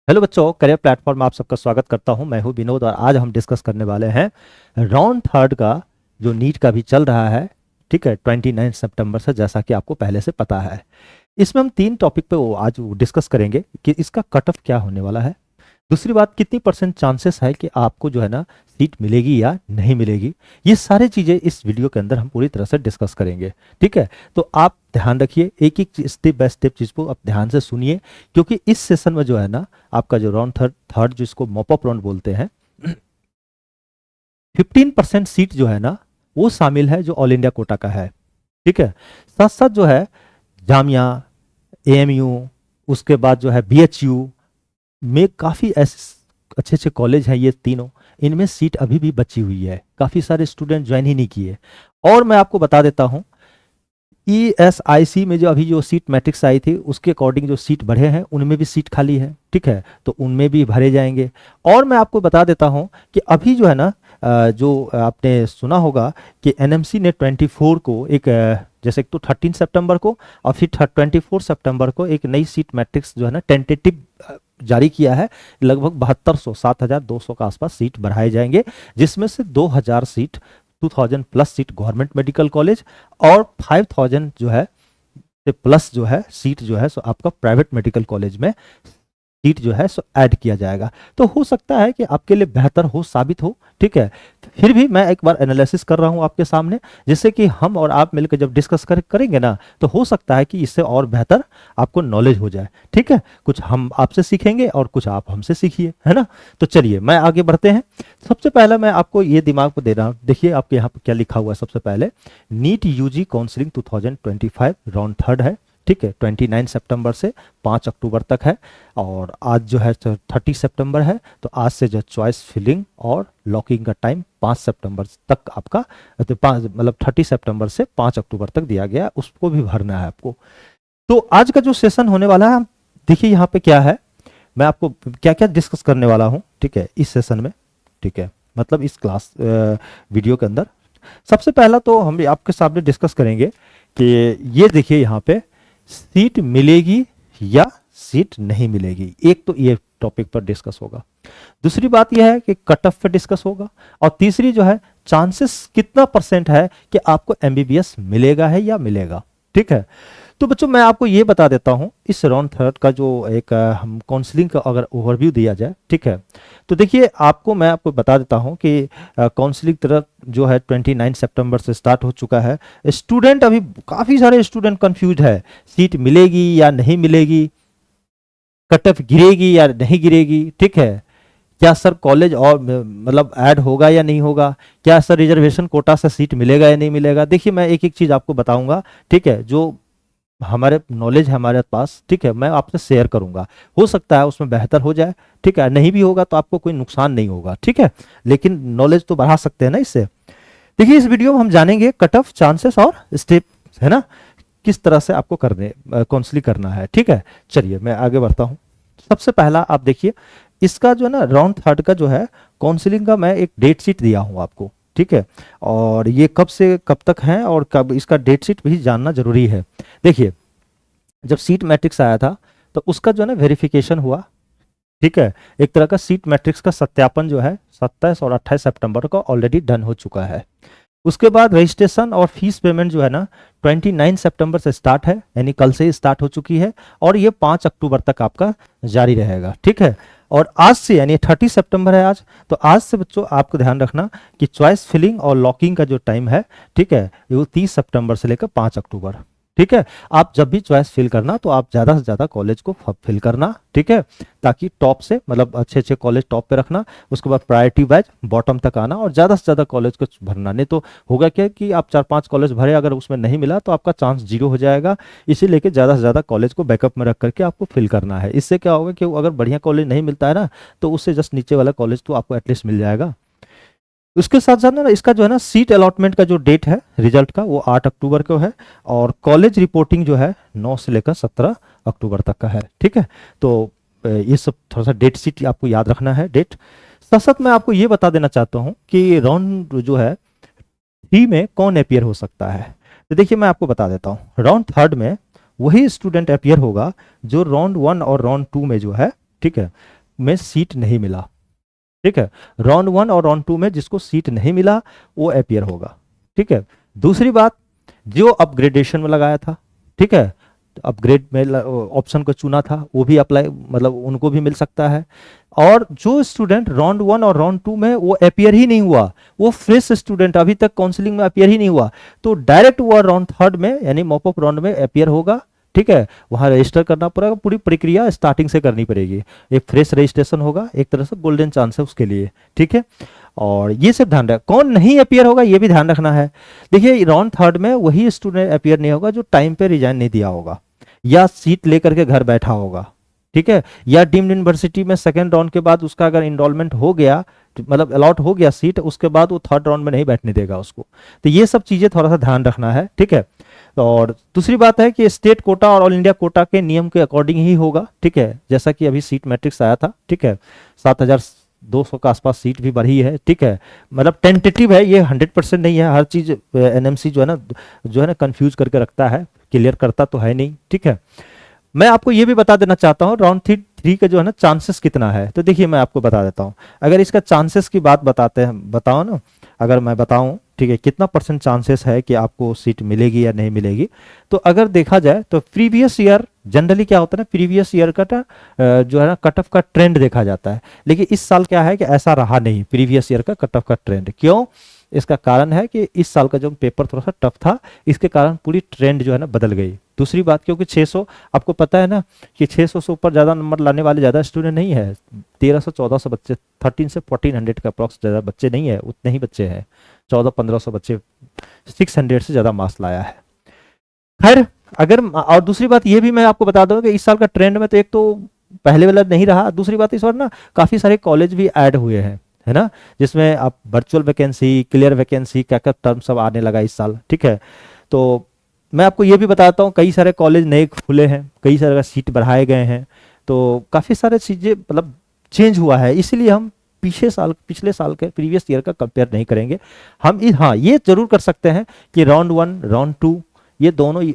Hello बच्चों, career platform में आप सबका स्वागत करता हूं। मैं हूं विनोद और आज हम डिस्कस करने वाले हैं राउंड थर्ड का जो नीट का भी चल रहा है। ठीक है, 29 सितंबर से, जैसा कि आपको पहले से पता है। इसमें हम तीन टॉपिक पे आज डिस्कस करेंगे कि इसका कट ऑफ क्या होने वाला है। दूसरी बात, कितनी परसेंट चांसेस है कि आपको जो है ना सीट मिलेगी या नहीं मिलेगी। ये सारी चीज़ें इस वीडियो के अंदर हम पूरी तरह से डिस्कस करेंगे। ठीक है, तो आप ध्यान रखिए, एक एक स्टेप बाय स्टेप चीज़ को आप ध्यान से सुनिए, क्योंकि इस सेशन में जो है ना आपका जो राउंड थर्ड जिसको मॉपअप राउंड बोलते हैं, 15% सीट जो है ना वो शामिल है जो ऑल इंडिया कोटा का है। ठीक है, साथ साथ जो है जामिया, एएमयू, उसके बाद जो है बीएचयू में काफ़ी ऐसे अच्छे अच्छे कॉलेज हैं, ये तीनों, इनमें सीट अभी भी बची हुई है। काफ़ी सारे स्टूडेंट ज्वाइन ही नहीं किए। और मैं आपको बता देता हूँ, ईएसआईसी में जो अभी जो सीट मैट्रिक्स आई थी उसके अकॉर्डिंग जो सीट बढ़े हैं उनमें भी सीट खाली है। ठीक है, तो उनमें भी भरे जाएंगे। और मैं आपको बता देता हूं कि अभी जो है ना जो आपने सुना होगा कि एनएमसी ने 24 को एक जैसे तो 13 सितंबर को और फिर 24 सितंबर को एक नई सीट मैट्रिक्स जो है ना टेंटेटिव जारी किया है। लगभग 7200 7200 का आसपास सीट बढ़ाए जाएंगे, जिसमें से 2000 seat 2000 plus seat government medical college और 5000 जो है प्लस जो है सीट जो है सो आपका प्राइवेट मेडिकल कॉलेज में सीट जो है सो ऐड किया जाएगा। तो हो सकता है कि आपके लिए बेहतर हो, साबित हो। ठीक है, फिर भी मैं एक बार एनालिसिस कर रहा हूं आपके सामने, जिससे कि हम और आप मिलकर जब डिस्कस करेंगे ना तो हो सकता है कि इससे और बेहतर आपको नॉलेज हो जाए। ठीक है, कुछ हम आपसे सीखेंगे और कुछ आप हमसे सीखिए, है ना। तो चलिए मैं आगे बढ़ते हैं। सबसे पहले मैं आपको ये दिमाग को दे रहा हूँ, देखिए आपके यहाँ पर क्या लिखा हुआ है। सबसे पहले NEET UG counselling 2025 round third है। ठीक है, 29 सितंबर से 5 अक्टूबर तक है। और आज जो है 30 सितंबर है, तो आज से जो चॉइस फिलिंग और लॉकिंग का टाइम 5 सितंबर तक आपका, तो मतलब 30 सितंबर से 5 अक्टूबर तक दिया गया, उसको भी भरना है आपको। तो आज का जो सेशन होने वाला है, देखिए यहाँ पे क्या है, मैं आपको क्या क्या डिस्कस करने वाला हूँ। ठीक है, इस सेशन में, ठीक है, मतलब इस क्लास वीडियो के अंदर सबसे पहला तो हम आपके सामने डिस्कस करेंगे कि ये देखिए यहाँ पे सीट मिलेगी या सीट नहीं मिलेगी। एक तो ये टॉपिक पर डिस्कस होगा। दूसरी बात यह है कि कट ऑफ पे डिस्कस होगा। और तीसरी जो है चांसेस कितना परसेंट है कि आपको एमबीबीएस मिलेगा है या मिलेगा। ठीक है, तो बच्चों मैं आपको ये बता देता हूं, इस राउंड थर्ड का जो एक हम काउंसलिंग का अगर ओवरव्यू दिया जाए, ठीक है, तो देखिए मैं आपको बता देता हूं कि काउंसलिंग तरफ जो है 29 सितंबर से स्टार्ट हो चुका है। स्टूडेंट अभी काफ़ी सारे स्टूडेंट कंफ्यूज है, सीट मिलेगी या नहीं मिलेगी, कट ऑफ गिरेगी या नहीं गिरेगी। ठीक है, क्या सर कॉलेज और मतलब ऐड होगा या नहीं होगा, क्या सर रिजर्वेशन कोटा से सीट मिलेगा या नहीं मिलेगा। देखिए मैं एक एक चीज़ आपको बताऊंगा। ठीक है, जो हमारे नॉलेज है हमारे पास, ठीक है, मैं आपसे शेयर करूंगा। हो सकता है उसमें बेहतर हो जाए। ठीक है, नहीं भी होगा तो आपको कोई नुकसान नहीं होगा। ठीक है, लेकिन नॉलेज तो बढ़ा सकते हैं ना इससे। देखिए इस वीडियो में हम जानेंगे कट ऑफ, चांसेस और स्टेप, है ना, किस तरह से आपको करने काउंसलिंग करना है। ठीक है, चलिए मैं आगे बढ़ता हूँ। सबसे पहला आप देखिए, इसका जो है ना राउंड थर्ड का जो है काउंसलिंग का मैं एक डेट शीट दिया हूँ आपको। ठीक है, और ये कब से कब तक है और कब, इसका डेट शीट भी जानना जरूरी है। देखिए जब सीट मैट्रिक्स आया था तो उसका जो है ना वेरिफिकेशन हुआ। ठीक है, एक तरह का सीट मैट्रिक्स का सत्यापन जो है 27 और 28 सितंबर को ऑलरेडी डन हो चुका है। उसके बाद रजिस्ट्रेशन और फीस पेमेंट जो है ना 29 सितंबर से स्टार्ट है, यानी कल से ही स्टार्ट हो चुकी है और ये 5 अक्टूबर तक आपका जारी रहेगा। ठीक है, और आज से यानी 30 सितंबर है आज, तो आज से बच्चों आपको ध्यान रखना कि चॉइस फिलिंग और लॉकिंग का जो टाइम है, ठीक है, वो 30 सितंबर से लेकर 5 अक्टूबर। ठीक है, आप जब भी चॉइस फिल करना तो आप ज़्यादा से ज़्यादा कॉलेज को फिल करना। ठीक है, ताकि टॉप से मतलब अच्छे अच्छे कॉलेज टॉप पे रखना, उसके बाद प्रायोरिटी वाइज बॉटम तक आना और ज़्यादा से ज़्यादा कॉलेज को भरना। नहीं तो होगा क्या कि आप 4-5 कॉलेज भरे, अगर उसमें नहीं मिला तो आपका चांस जीरो हो जाएगा। इसी लेके ज़्यादा से ज़्यादा कॉलेज को बैकअप में रख करके आपको फिल करना है। इससे क्या होगा कि अगर बढ़िया कॉलेज नहीं मिलता है ना तो उससे जस्ट नीचे वाला कॉलेज तो आपको एटलीस्ट मिल जाएगा। उसके साथ साथ ना इसका जो है ना सीट अलॉटमेंट का जो डेट है रिजल्ट का, वो 8 अक्टूबर को है और कॉलेज रिपोर्टिंग जो है 9 से लेकर 17 अक्टूबर तक का है। ठीक है, तो ये सब थोड़ा सा डेट शीट आपको याद रखना है, डेट। साथ साथ मैं आपको ये बता देना चाहता हूँ कि राउंड जो है थ्री में कौन अपियर हो सकता है। तो देखिए मैं आपको बता देता हूँ, राउंड थर्ड में वही स्टूडेंट अपियर होगा जो राउंड वन और राउंड टू में जो है ठीक है, में सीट नहीं मिला, ठीक है। राउंड 1 और राउंड 2 में जिसको सीट नहीं मिला वो अपीयर होगा, ठीक है। दूसरी बात, जो अपग्रेडेशन में लगाया था, ठीक है, अपग्रेड में ऑप्शन को चुना था वो भी अप्लाई, मतलब उनको भी मिल सकता है। और जो स्टूडेंट राउंड 1 और राउंड 2 में वो अपीयर ही नहीं हुआ, वो फ्रेश स्टूडेंट अभी तक काउंसलिंग में अपीयर ही नहीं हुआ, तो डायरेक्ट वो राउंड 3 में यानी मॉपअप राउंड में अपीयर होगा, ठीक है। वहां रजिस्टर करना पड़ेगा, पूरी प्रक्रिया स्टार्टिंग से करनी पड़ेगी, एक फ्रेश रजिस्ट्रेशन होगा, एक तरह से गोल्डन चांस है उसके लिए, ठीक है। और ये सब ध्यान रख, कौन नहीं अपीयर होगा ये भी ध्यान रखना है। देखिए राउंड 3 में वही स्टूडेंट अपीयर नहीं होगा जो टाइम पे रिजाइन नहीं दिया होगा या सीट लेकर के घर बैठा होगा, ठीक है, या डीम्ड यूनिवर्सिटी में सेकेंड राउंड के बाद उसका अगर इनरोलमेंट हो गया, मतलब अलॉट हो गया सीट, उसके बाद वो 3rd राउंड में नहीं बैठने देगा उसको। तो ये सब चीजें थोड़ा सा ध्यान रखना है, ठीक है। और दूसरी बात है कि स्टेट कोटा और ऑल इंडिया कोटा के नियम के अकॉर्डिंग ही होगा, ठीक है, जैसा कि अभी सीट मैट्रिक्स आया था, ठीक है, 7200 के आसपास सीट भी बढ़ी है, ठीक है। मतलब टेंटेटिव है ये, 100% नहीं है, हर चीज एनएमसी जो है ना कंफ्यूज करके रखता है, क्लियर करता तो है नहीं, ठीक है। मैं आपको ये भी बता देना चाहता हूँ राउंड 3 का जो है ना चांसेस कितना है, तो देखिए मैं आपको बता देता हूँ। अगर इसका चांसेस की बात बताओ ना, अगर मैं बताऊं, ठीक है, कितना % चांसेस है कि आपको सीट मिलेगी या नहीं मिलेगी, तो अगर देखा जाए तो प्रीवियस ईयर जनरली क्या होता है ना, प्रीवियस ईयर का जो है ना कट ऑफ का ट्रेंड देखा जाता है, लेकिन इस साल क्या है कि ऐसा रहा नहीं प्रीवियस ईयर का कट ऑफ का ट्रेंड। क्यों? इसका कारण है कि इस साल का जो पेपर थोड़ा सा टफ था, इसके कारण पूरी ट्रेंड जो है ना बदल गई। दूसरी बात, क्योंकि 600, आपको पता है ना कि 600 से ऊपर ज़्यादा नंबर लाने वाले ज़्यादा स्टूडेंट नहीं है, 1300-1400 बच्चे, 13 से 1400 का अप्रॉक्स ज़्यादा बच्चे नहीं है, उतने ही बच्चे हैं, 1400-1500 बच्चे 600 से ज़्यादा मार्क्स लाया है। खैर, अगर और दूसरी बात ये भी मैं आपको बता दूं कि इस साल का ट्रेंड में तो एक तो पहले वाला नहीं रहा, दूसरी बात इस बार ना काफ़ी सारे कॉलेज भी ऐड हुए हैं, है ना, जिसमें आप वर्चुअल वैकेंसी, क्लियर वैकेंसी, क्या क्या टर्म सब आने लगा इस साल, ठीक है। तो मैं आपको ये भी बताता हूँ कई सारे कॉलेज नए खुले हैं, कई सारे सीट बढ़ाए गए हैं, तो काफ़ी सारे चीज़ें मतलब चेंज हुआ है, इसीलिए हम पिछले साल के प्रीवियस ईयर का कंपेयर नहीं करेंगे हम। हाँ, ये जरूर कर सकते हैं कि राउंड 1 राउंड 2 ये दोनों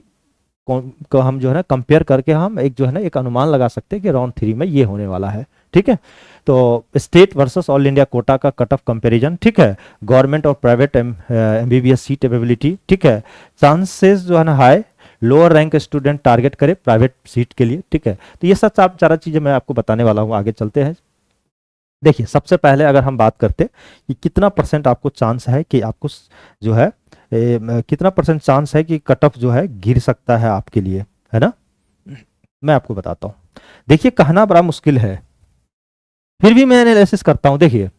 को हम जो है ना कंपेयर करके हम एक जो है ना एक अनुमान लगा सकते हैं कि राउंड 3 में ये होने वाला है, ठीक है। तो state versus all India Kota का कट ऑफ कंपैरिजन, ठीक है, गवर्नमेंट और प्राइवेट एमबीबीएस सीट अवेलेबिलिटी, ठीक है, चांसेस जो है ना high, lower rank student target करे प्राइवेट सीट के लिए, ठीक है। तो ये सब चार चीजें मैं आपको बताने वाला हूँ, आगे चलते हैं। देखिए सबसे पहले अगर हम बात करते कि कितना % आपको चांस है कि आपको जो है कितना % चांस है कि कट ऑफ जो है गिर सकता है आपके लिए, है ना, मैं आपको बताता हूँ। देखिए कहना बड़ा मुश्किल है, फिर भी मैं एनालिसिस करता हूँ। देखिए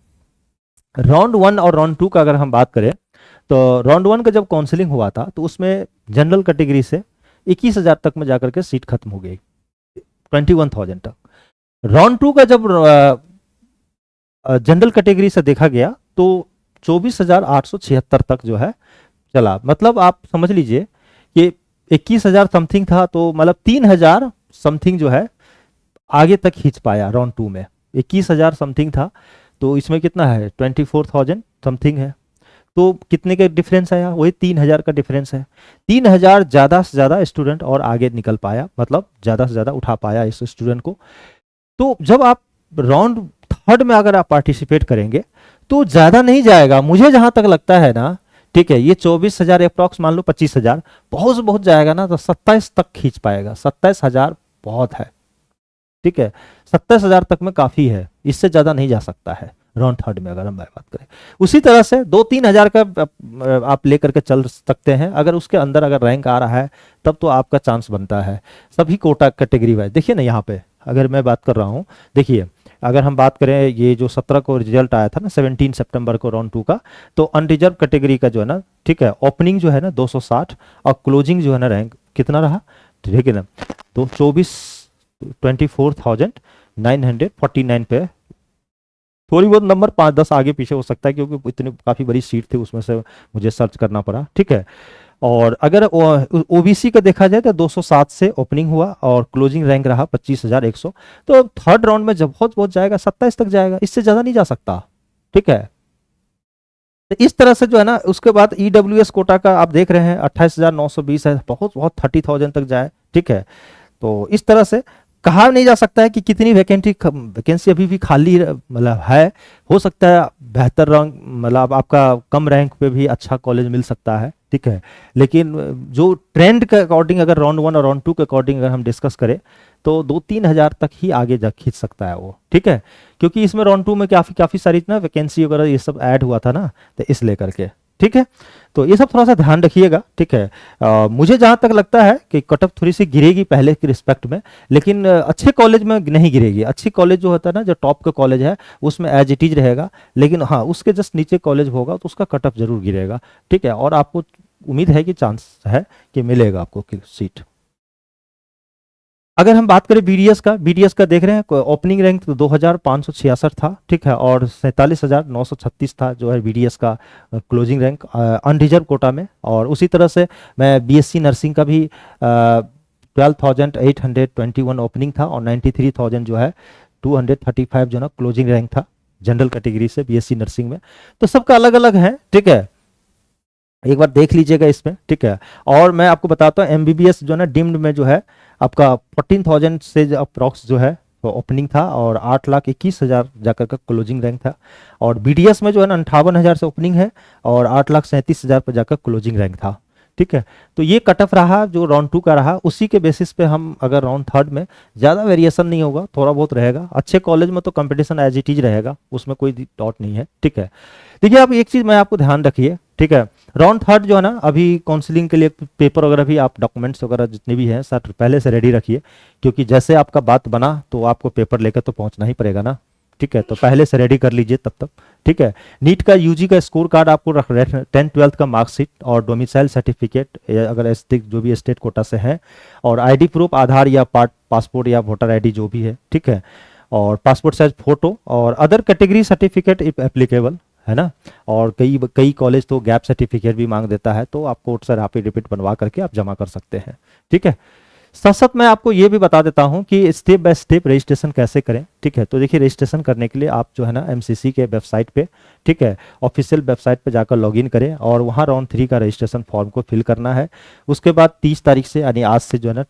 राउंड 1 और राउंड 2 का अगर हम बात करें तो राउंड 1 का जब काउंसलिंग हुआ था तो उसमें जनरल कैटेगरी से 21,000 तक में जाकर के सीट खत्म हो गई, 21,000 तक। राउंड 2 का जब जनरल कैटेगरी से देखा गया तो 24,876 तक जो है चला, मतलब आप समझ लीजिए कि 21,000 समथिंग था, तो मतलब 3,000 समथिंग जो है आगे तक खींच पाया राउंड 2 में। 21,000 समथिंग था तो इसमें कितना है 24,000 समथिंग है, तो कितने का डिफरेंस आया, वही 3,000 का डिफरेंस है। 3,000 ज़्यादा से ज़्यादा स्टूडेंट और आगे निकल पाया, मतलब ज़्यादा से ज़्यादा उठा पाया इस स्टूडेंट को। तो जब आप राउंड 3 में अगर आप पार्टिसिपेट करेंगे तो ज़्यादा नहीं जाएगा, मुझे जहाँ तक लगता है ना, ठीक है, ये 24,000 अप्रॉक्स मान लो 25,000 बहुत से बहुत जाएगा ना तो 27 तक खींच पाएगा, 27,000 बहुत है, ठीक है, 27,000 तक में काफ़ी है, इससे ज़्यादा नहीं जा सकता है राउंड 3 में अगर हम बात करें। उसी तरह से 2-3 हज़ार का आप लेकर के चल सकते हैं, अगर उसके अंदर अगर रैंक आ रहा है तब तो आपका चांस बनता है, सभी कोटा कैटेगरी वाइज। देखिए ना यहाँ पे अगर मैं बात कर रहा हूँ, देखिए अगर हम बात करें ये जो 17 को रिजल्ट आया था ना 17 सितंबर को राउंड 2 का, तो अनरिजर्व कैटेगरी का जो है ना, ठीक है, ओपनिंग जो है ना 260 और क्लोजिंग जो है ना रैंक कितना रहा, ठीक है ना, तो 24,949 पे, थोड़ी बहुत नंबर 5-10 आगे पीछे हो सकता है क्योंकि इतनी काफ़ी बड़ी सीट थी उसमें से मुझे सर्च करना पड़ा, ठीक है। और अगर ओबीसी का देखा जाए तो 207 से ओपनिंग हुआ और क्लोजिंग रैंक रहा 25,100, तो 3rd राउंड में जब बहुत जाएगा 27 तक जाएगा, इससे ज़्यादा नहीं जा सकता, ठीक है। तो इस तरह से जो है ना, उसके बाद ईडब्ल्यूएस कोटा का आप देख रहे हैं 28,920 है, बहुत 30,000 तक जाए, ठीक है। तो इस तरह से कहा नहीं जा सकता है कि कितनी वैकेंसी अभी भी खाली मतलब है। हो सकता है बेहतर रैंक मतलब आपका कम रैंक पे भी अच्छा कॉलेज मिल सकता है, ठीक है। लेकिन जो ट्रेंड के अकॉर्डिंग अगर राउंड 1 और राउंड 2 के अकॉर्डिंग अगर हम डिस्कस करें तो 2-3 हज़ार तक ही आगे जा खींच सकता है वो, ठीक है। क्योंकि इसमें राउंड 2 में काफ़ी काफ़ी सारी ना वैकेंसी वगैरह ये सब ऐड हुआ था ना, तो इस लेकर के, ठीक है। तो ये सब थोड़ा सा ध्यान रखिएगा, ठीक है। मुझे जहाँ तक लगता है कि कट ऑफ थोड़ी सी गिरेगी पहले की रिस्पेक्ट में, लेकिन अच्छे कॉलेज में नहीं गिरेगी। अच्छी कॉलेज जो होता है ना, जो टॉप का कॉलेज है उसमें एज इट इज रहेगा, लेकिन हाँ उसके जस्ट नीचे कॉलेज होगा तो उसका कट ऑफ जरूर गिरेगा, ठीक है। और आपको उम्मीद है कि चांस है कि मिलेगा आपको सीट। अगर हम बात करें बीडीएस का देख रहे हैं ओपनिंग रैंक तो 2566 था, ठीक है, और 47,936 था जो है बीडीएस का क्लोजिंग रैंक अनरिजर्व कोटा में। और उसी तरह से मैं बीएससी नर्सिंग का भी 12,821 ओपनिंग था और 93,000 जो है 235 जो ना क्लोजिंग रैंक था जनरल कैटेगरी से बीएससी नर्सिंग में। तो सबका अलग अलग है, ठीक है, एक बार देख लीजिएगा इसमें, ठीक है। और मैं आपको बताता हूँ एमबीबीएस जो है ना डिम्ड में जो है आपका 14,000 से अप्रॉक्स जो है वो ओपनिंग था और 8,21,000 जाकर का क्लोजिंग रैंक था। और बीडीएस में जो है ना 58,000 से ओपनिंग है और 8,37,000 पर जाकर क्लोजिंग रैंक था, ठीक है। तो ये कट ऑफ रहा जो राउंड 2 का रहा, उसी के बेसिस पे हम अगर राउंड 3 में ज़्यादा वेरिएशन नहीं होगा, थोड़ा बहुत रहेगा। अच्छे कॉलेज में तो कंपटीशन एज इट इज रहेगा, उसमें कोई डाउट नहीं है, ठीक है। देखिए आप एक चीज़ मैं आपको ध्यान रखिए, ठीक है। राउंड 3 जो है ना अभी काउंसलिंग के लिए पेपर वगैरह भी आप डॉक्यूमेंट्स वगैरह जितने भी हैं सर पहले से रेडी रखिए, क्योंकि जैसे आपका बात बना तो आपको पेपर लेकर तो पहुंचना ही पड़ेगा ना, ठीक है। तो पहले से रेडी कर लीजिए तब तक, ठीक है। नीट का यूजी का स्कोर कार्ड आपको रख रहे हैं, 10th-12th का मार्कशीट और डोमिसाइल सर्टिफिकेट अगर स्टेट जो भी स्टेट कोटा से है, और आईडी प्रूफ आधार या पासपोर्ट या वोटर आईडी जो भी है, ठीक है, और पासपोर्ट साइज फोटो और other category certificate if applicable, है ना। और कई कई कॉलेज तो गैप सर्टिफिकेट भी मांग देता है, तो आप कोर्ट से रैपिड रिपीट बनवा करके आप जमा कर सकते हैं, ठीक है। साथ साथ मैं आपको ये भी बता देता हूं कि स्टेप बाय स्टेप रजिस्ट्रेशन कैसे करें, ठीक है। तो देखिए रजिस्ट्रेशन करने के लिए आप जो है ना एमसीसी के वेबसाइट पे, ठीक है, ऑफिशियल वेबसाइट पे जाकर लॉगिन करें और वहाँ राउंड 3 का रजिस्ट्रेशन फॉर्म को फिल करना है। उसके बाद 30 तारीख से यानी आज से जो है ना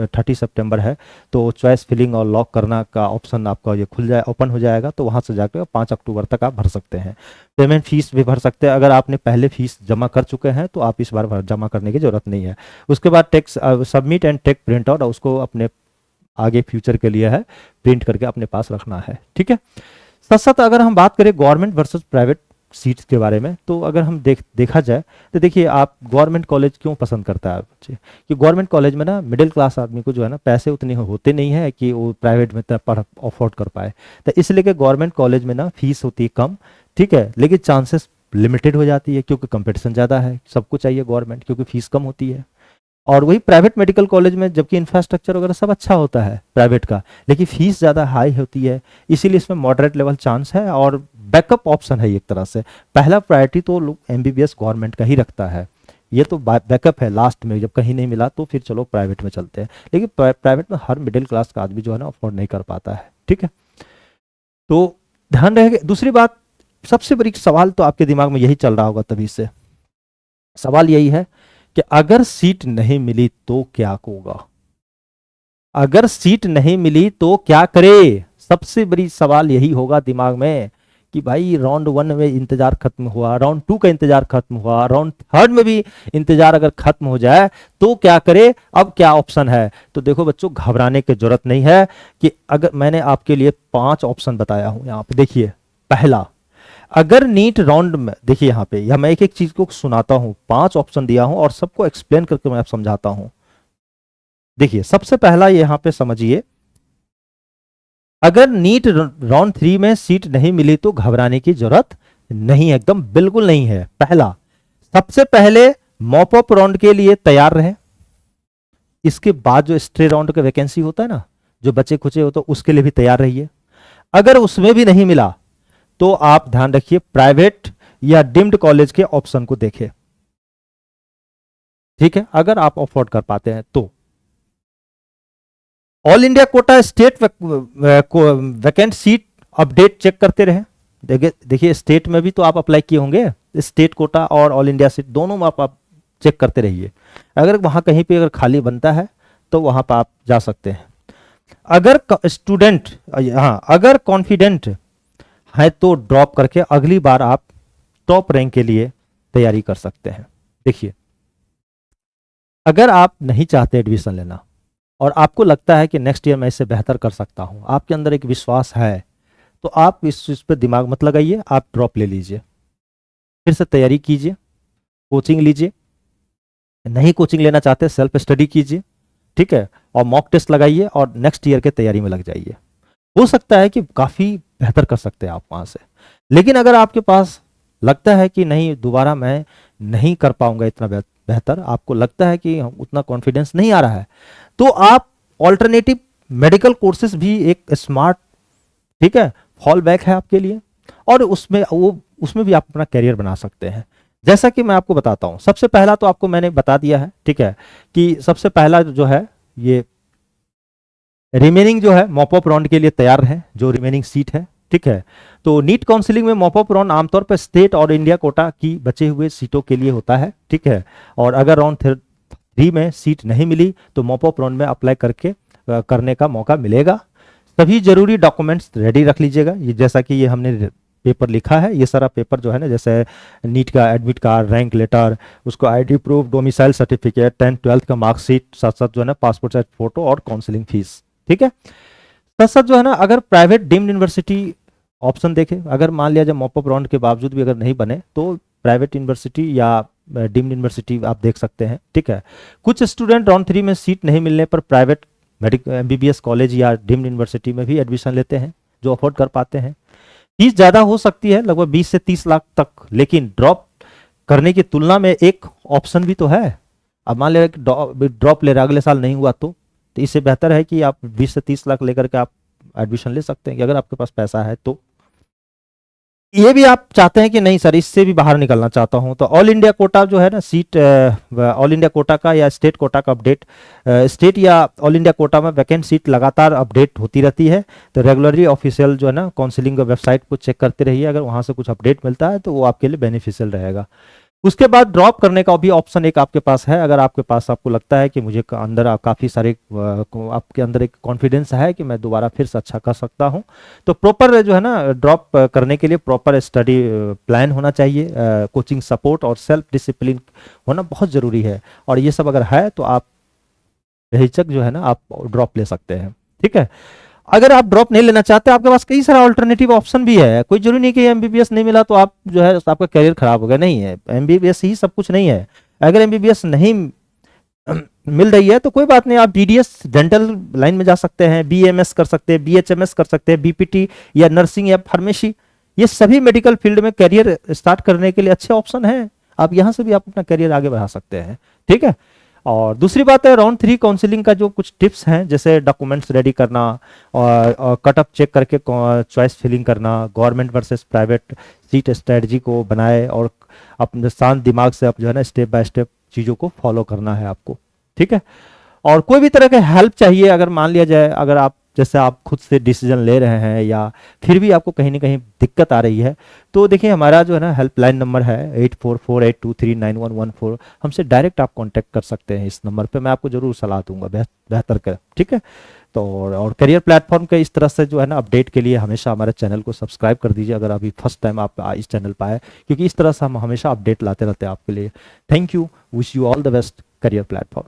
30 सितंबर है, तो चॉइस फिलिंग और लॉक करना का ऑप्शन आपका ये खुल जाए ओपन हो जाएगा, तो वहाँ से जाकर 5 अक्टूबर तक आप भर सकते हैं। पेमेंट फीस भी भर सकते हैं, अगर आपने पहले फीस जमा कर चुके हैं तो आप इस बार जमा करने की जरूरत नहीं है। उसके बाद टेक्स submit and take print out, उसको अपने आगे फ्यूचर के लिए है प्रिंट करके अपने पास रखना है, ठीक है। साथ साथ अगर हम बात करें गवर्नमेंट वर्सेस प्राइवेट सीट्स के बारे में, तो अगर हम देखा जाए तो देखिए आप गवर्नमेंट कॉलेज क्यों पसंद करता है बच्चे, कि गवर्नमेंट कॉलेज में ना मिडिल क्लास आदमी को जो है ना पैसे उतने होते नहीं है कि वो प्राइवेट में पढ़ अफोर्ड कर पाए, तो इसलिए कि गवर्नमेंट कॉलेज में ना फीस होती है कम, ठीक है, लेकिन चांसेस लिमिटेड हो जाती है क्योंकि कंपटीशन ज़्यादा है, सबको चाहिए गवर्नमेंट क्योंकि फीस कम होती है। और वही प्राइवेट मेडिकल कॉलेज में जबकि इंफ्रास्ट्रक्चर वगैरह सब अच्छा होता है प्राइवेट का, लेकिन फीस ज़्यादा हाई होती है, इसीलिए इसमें मॉडरेट लेवल चांस है और बैकअप ऑप्शन है एक तरह से। पहला प्रायोरिटी तो लोग एमबीबीएस गवर्नमेंट का ही रखता है, ये तो बैकअप है, लास्ट में जब कहीं नहीं मिला तो फिर चलो प्राइवेट में चलते हैं, लेकिन प्राइवेट में हर मिडिल क्लास का आदमी जो है ना अफोर्ड नहीं कर पाता है, ठीक है। तो ध्यान रहे। दूसरी बात, सबसे बड़ी सवाल तो आपके दिमाग में यही चल रहा होगा तभी से, सवाल यही है कि अगर सीट नहीं मिली तो क्या होगा, अगर सीट नहीं मिली तो क्या करे। सबसे बड़ी सवाल यही होगा दिमाग में कि भाई राउंड 1 में इंतजार खत्म हुआ, राउंड 2 का इंतजार खत्म हुआ, राउंड 3 में भी इंतजार अगर खत्म हो जाए तो क्या करे, अब क्या ऑप्शन है। तो देखो बच्चों घबराने की जरूरत नहीं है, कि अगर मैंने आपके लिए 5 ऑप्शन बताया हूं यहाँ पे, देखिए पहला, अगर नीट राउंड में, देखिए यहाँ पे या मैं एक एक चीज को सुनाता हूं, 5 ऑप्शन दिया हूं और सबको एक्सप्लेन करके मैं आप समझाता हूं। देखिए सबसे पहला यहाँ पे समझिए, अगर नीट राउंड 3 में सीट नहीं मिली तो घबराने की जरूरत नहीं है, एकदम बिल्कुल नहीं है। पहला, सबसे पहले मॉप अप राउंड के लिए तैयार रहे, इसके बाद जो स्ट्रे राउंड का वैकेंसी होता है ना, जो बचे खुचे हो, तो उसके लिए भी तैयार रहिए। अगर उसमें भी नहीं मिला तो आप ध्यान रखिए प्राइवेट या डिम्ड कॉलेज के ऑप्शन को देखें, ठीक है, अगर आप अफोर्ड कर पाते हैं तो। All India quota state vacant seat update check करते रहे। देखिए स्टेट में भी तो आप अप्लाई किए होंगे, स्टेट कोटा और ऑल इंडिया सीट दोनों में आप चेक करते रहिए, अगर वहां कहीं पे अगर खाली बनता है तो वहां पर आप जा सकते हैं। अगर स्टूडेंट, हाँ, अगर कॉन्फिडेंट है तो ड्रॉप करके अगली बार आप टॉप रैंक के लिए तैयारी कर सकते हैं। देखिए, अगर आप नहीं चाहते एडमिशन लेना और आपको लगता है कि नेक्स्ट ईयर मैं इससे बेहतर कर सकता हूं, आपके अंदर एक विश्वास है, तो आप इस चीज़ पे दिमाग मत लगाइए, आप ड्रॉप ले लीजिए, फिर से तैयारी कीजिए, कोचिंग लीजिए, नहीं कोचिंग लेना चाहते सेल्फ स्टडी कीजिए, ठीक है, और मॉक टेस्ट लगाइए और नेक्स्ट ईयर के तैयारी में लग जाइए। हो सकता है कि काफ़ी बेहतर कर सकते हैं आप वहाँ से। लेकिन अगर आपके पास लगता है कि नहीं, दोबारा मैं नहीं कर पाऊंगा इतना बेहतर, आपको लगता है कि उतना कॉन्फिडेंस नहीं आ रहा है, तो आप ऑल्टरनेटिव मेडिकल कोर्सेज भी एक स्मार्ट, ठीक है, फॉल बैक है आपके लिए, और उसमें भी आप अपना करियर बना सकते हैं। जैसा कि मैं आपको बताता हूं, सबसे पहला तो आपको मैंने बता दिया है, ठीक है, कि सबसे पहला जो है ये रिमेनिंग जो है मॉप अप राउंड के लिए तैयार है, जो रिमेनिंग सीट है, ठीक है। तो नीट काउंसलिंग में मॉप अप राउंड आमतौर पर स्टेट और इंडिया कोटा की बचे हुए सीटों के लिए होता है, ठीक है। और अगर राउंड 3 में सीट नहीं मिली तो मॉप अप राउंड में अप्लाई करने का मौका मिलेगा। सभी जरूरी डॉक्यूमेंट्स रेडी रख लीजिएगा, ये जैसा कि ये हमने पेपर लिखा है, ये सारा पेपर जो है ना, जैसे नीट का एडमिट कार्ड, रैंक लेटर, उसको ID proof, domicile certificate, 10th-12th का मार्कशीट, साथ साथ जो है ना पासपोर्ट साइज फोटो और काउंसलिंग फीस, ठीक है। साथ साथ जो है ना, अगर प्राइवेट डीम्ड यूनिवर्सिटी ऑप्शन देखें, अगर मान लिया जाए मॉप अप राउंड के बावजूद भी अगर नहीं बने तो प्राइवेट यूनिवर्सिटी या डीम्ड यूनिवर्सिटी आप देख सकते हैं, ठीक है। कुछ स्टूडेंट राउंड 3 में सीट नहीं मिलने पर प्राइवेट मेडिकल एमबीबीएस कॉलेज या डीम्ड यूनिवर्सिटी में भी एडमिशन लेते हैं, जो अफोर्ड कर पाते हैं। फीस ज़्यादा हो सकती है, लगभग 20 से 30 लाख तक, लेकिन ड्रॉप करने की तुलना में एक ऑप्शन भी तो है। अब मान लिया कि ड्रॉप ले रहा, अगले साल नहीं हुआ तो इससे बेहतर है कि आप 20 से 30 लाख लेकर के आप एडमिशन ले सकते हैं, कि अगर आपके पास पैसा है तो। ये भी आप चाहते हैं कि नहीं सर, इससे भी बाहर निकलना चाहता हूं, तो ऑल इंडिया कोटा जो है ना सीट, ऑल इंडिया कोटा का या स्टेट कोटा का अपडेट, स्टेट या ऑल इंडिया कोटा में वैकेंट सीट लगातार अपडेट होती रहती है, तो रेगुलरली ऑफिशियल जो है ना काउंसलिंग वेबसाइट को चेक करते रहिए, अगर वहां से कुछ अपडेट मिलता है तो वो आपके लिए बेनिफिशियल रहेगा। उसके बाद ड्रॉप करने का भी ऑप्शन एक आपके पास है, अगर आपके पास आपको लगता है कि मुझे अंदर काफ़ी सारे आपके अंदर एक कॉन्फिडेंस है कि मैं दोबारा फिर से अच्छा कर सकता हूं, तो प्रॉपर जो है ना ड्रॉप करने के लिए प्रॉपर स्टडी प्लान होना चाहिए, कोचिंग सपोर्ट और सेल्फ डिसिप्लिन होना बहुत ज़रूरी है। और ये सब अगर है तो आप बेहिचक जो है ना आप ड्रॉप ले सकते हैं, ठीक है। अगर आप ड्रॉप नहीं लेना चाहते, आपके पास कई सारा ऑल्टरनेटिव ऑप्शन भी है, कोई जरूरी नहीं कि एमबीबीएस नहीं मिला तो आप जो है आपका करियर खराब हो गया, नहीं है, एमबीबीएस ही सब कुछ नहीं है। अगर एमबीबीएस नहीं मिल रही है तो कोई बात नहीं, आप बीडीएस डेंटल लाइन में जा सकते हैं, बीएमएस कर सकते हैं, बीएचएमएस कर सकते हैं, बीपीटी या नर्सिंग या फार्मेसी, ये सभी मेडिकल फील्ड में करियर स्टार्ट करने के लिए अच्छे ऑप्शन हैं। आप यहाँ से भी आप अपना करियर आगे बढ़ा सकते हैं, ठीक है। और दूसरी बात है, राउंड 3 काउंसलिंग का जो कुछ टिप्स हैं, जैसे डॉक्यूमेंट्स रेडी करना और कटअप चेक करके चॉइस फिलिंग करना, government versus private seat strategy को बनाए और अपने शांत दिमाग से आप जो है ना स्टेप बाय स्टेप चीज़ों को फॉलो करना है आपको, ठीक है। और कोई भी तरह का हेल्प चाहिए, अगर मान लिया जाए, अगर आप जैसे आप खुद से डिसीजन ले रहे हैं या फिर भी आपको कहीं ना कहीं दिक्कत आ रही है, तो देखिए हमारा जो है ना हेल्पलाइन नंबर है 8448239114, हमसे डायरेक्ट आप कांटेक्ट कर सकते हैं। इस नंबर पे मैं आपको जरूर सलाह दूंगा बेहतर कर, ठीक है। तो और करियर प्लेटफॉर्म के इस तरह से जो है ना अपडेट के लिए हमेशा हमारे चैनल को सब्सक्राइब कर दीजिए, अगर अभी फर्स्ट टाइम आप इस चैनल पर आए, क्योंकि इस तरह से हम हमेशा अपडेट लाते रहते हैं आपके लिए। Thank you, wish you all the best career platform.